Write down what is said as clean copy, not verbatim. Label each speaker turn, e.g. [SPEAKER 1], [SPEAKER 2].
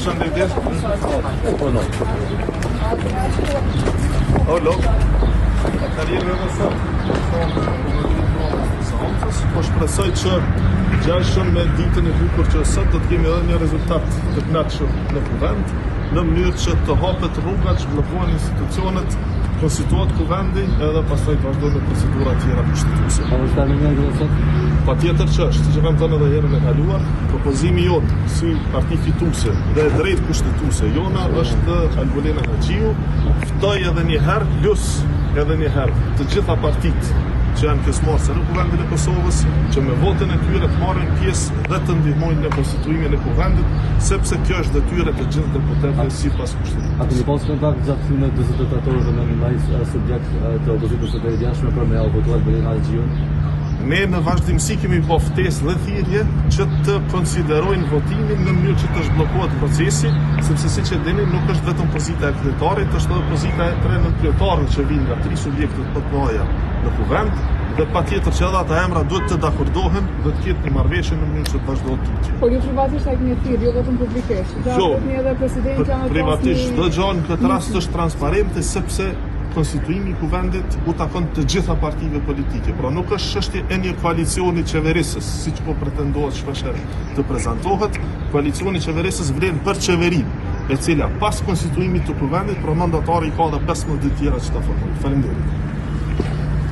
[SPEAKER 1] Përshëndetje. Hallo. Karriere po shpresoj që gjashëm me ditën e bukur që sot do të kemi edhe një rezultat të kënaqshëm në kuvend, në mënyrë që të hapet rruga, që bllokohen institucionet, konstituohet kuvendi edhe pastaj të vazhdojnë procedura tjera kushtetuese.
[SPEAKER 2] A është tani një sot?
[SPEAKER 1] Patjetër që është, që kam thënë edhe herën e kaluar, propozimi jonë si parti fituese dhe drejt kushtetuese jona është Albulena Haxhiu, ftoj edhe një herë, plus edhe një herë të gjitha partitë që janë pjesëmarrëse në kuvendin e Kosovës, që me votën e tyre të marrin pjesë dhe të ndihmojnë në konstituimin e kuvendit, sepse kjo është detyrë e të gjithë deputetëve sipas Kushtit.
[SPEAKER 2] A keni pas kontakt gjatë filmit 40 tetor me një subjekt të opozitës së përgjithshme për me votuar Albulena Haxhiu?
[SPEAKER 1] Ne në vazhdimsi kemi bërë ftesë dhe thirrje që të konsiderojnë votimin në mënyrë që të zhbllokohet procesi, sepse siç e dini nuk është vetëm pozita e kryetarit, është edhe pozita e 13 kryetarëve që vinë nga 3 subjektet PPA-ja në kuvend, dhe patjetër që edhe ata emra duhet të dakordohen dhe të ketë një marrëveshje në mënyrë që të vazhdohet tutje.
[SPEAKER 3] Po ju privatisht ai keni thirrje, jo vetëm publikisht. Gjatë edhe presidenti
[SPEAKER 1] privatisht çdo gjë në këtë rast është transparente sepse konstituimi i kuvendit u takon të gjitha partive politike. Pra nuk është çështje e një koalicioni qeverisës, siç po pretendohet shpeshherë të prezantohet. Koalicioni qeverisës vlen për qeverinë, e cila pas konstituimit të kuvendit, mandatari ka edhe 15 ditë tjera që ta formojë. Faleminderit.